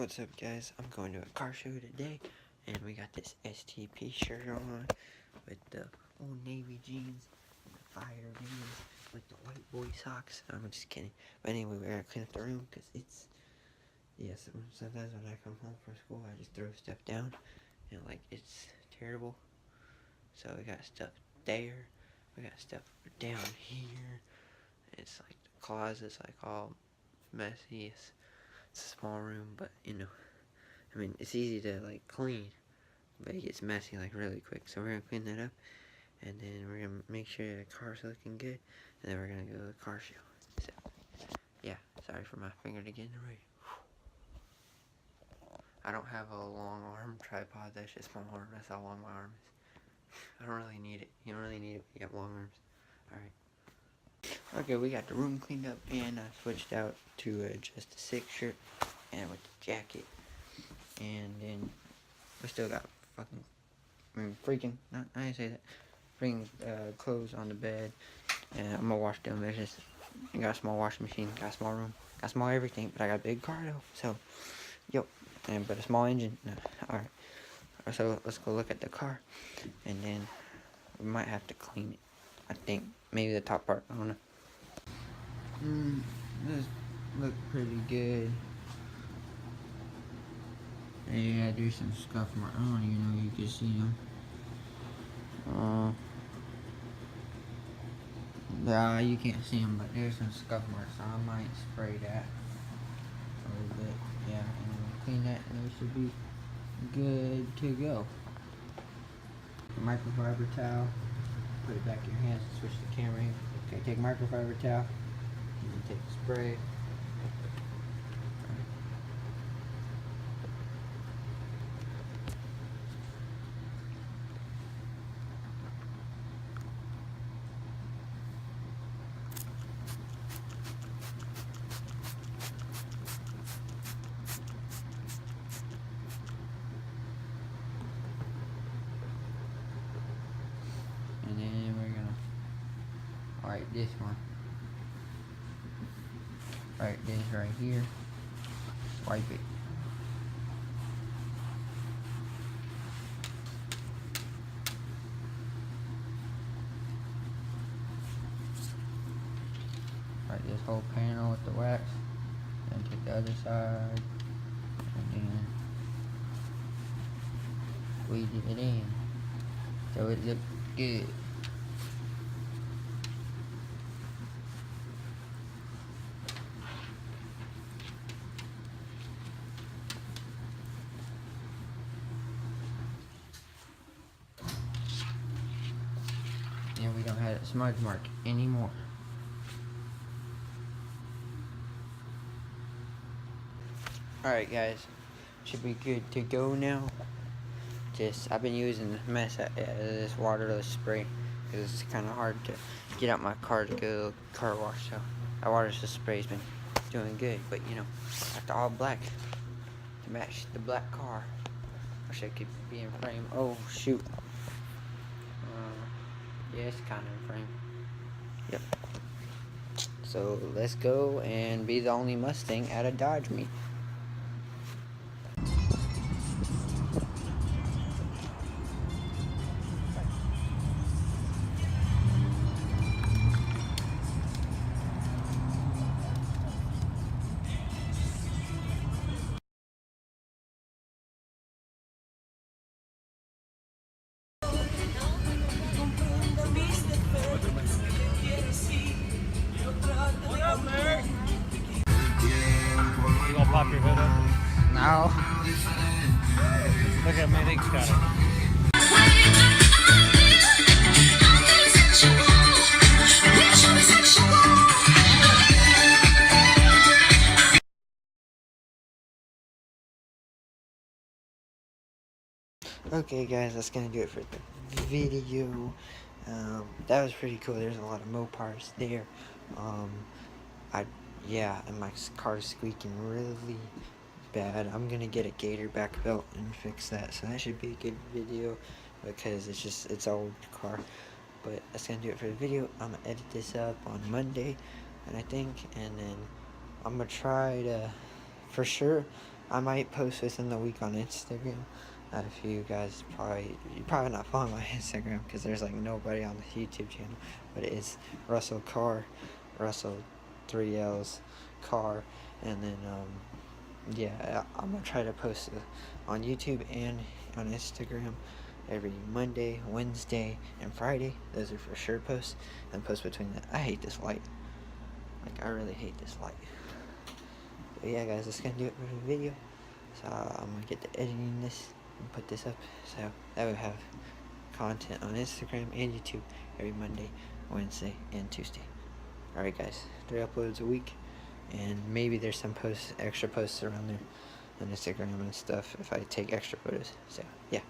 What's up, guys? I'm going to a car show today, and we got this STP shirt on with the old navy jeans and the fire jeans with the white boy socks. I'm just kidding. But anyway, we're gonna clean up the room because it's, sometimes when I come home from school, I just throw stuff down and it's terrible. So we got stuff there, we got stuff down here. It's like the closet's like all messy. It's a small room, but I mean, it's easy to clean, but it gets messy really quick. So we're gonna clean that up, and then we're gonna make sure the car's looking good, and then we're gonna go to the car show. So yeah, sorry for my finger to get in the way. I don't have a long arm tripod. That's just my arm. That's how long my arm is. I don't really need it. You don't really need it when you have long arms. Alright. Okay, we got the room cleaned up, and I switched out to just a 6 shirt and with the jacket. And then we still got I didn't say that. Freaking clothes on the bed. And I'm gonna wash them. I got a small washing machine, got a small room, got small everything, but I got a big car though. So, but a small engine. No, alright. So let's go look at the car, and then we might have to clean it. I think maybe the top part. I don't know. This look pretty good. Yeah, there's some scuff marks. I don't even know if you can see them. Nah, you can't see them, but there's some scuff marks. So I might spray that a little bit. Yeah, and we'll clean that, and it should be good to go. The microfiber towel. Put it back in your hands and switch the camera in. Okay, take microfiber towel. And then take the spray. And then we're gonna wipe this one. Right, this right here. Wipe it. Right, this whole panel with the wax. Then take the other side. And then squeeze it in. So it looks good. And we don't have that smudge mark anymore. Alright guys, should be good to go now. I've been using this waterless spray because it's kind of hard to get out my car to go car wash. So that waterless spray's been doing good, but got the all black to match the black car. Wish I could be in frame. Oh shoot. Yeah, it's kind of in frame. Yep. So let's go and be the only Mustang at a Dodge meet. You gonna pop your hood up? No. Look at me, Nick's got it. Okay guys, that's gonna do it for the video. That was pretty cool. There's a lot of Mopars there. And my car is squeaking really bad. I'm gonna get a Gator back belt and fix that, so that should be a good video because it's an old car. But that's gonna do it for the video. I'm gonna edit this up on Monday, and then I'm gonna try to, for sure, I might post within the week on Instagram. If you guys you're probably not following my Instagram because there's like nobody on the YouTube channel, but it is Russell Carr, Russell 3L's Carr, and then yeah, I'm gonna try to post on YouTube and on Instagram every Monday, Wednesday, and Friday. Those are for sure posts, and post between that. I hate this light. Like I really hate this light. But yeah, guys, that's gonna do it for the video. So I'm gonna get to editing this and put this up so that we have content on Instagram and YouTube every Monday, Wednesday, and Tuesday. Alright guys, 3 uploads a week, and maybe there's some extra posts around there on Instagram and stuff if I take extra photos. So yeah.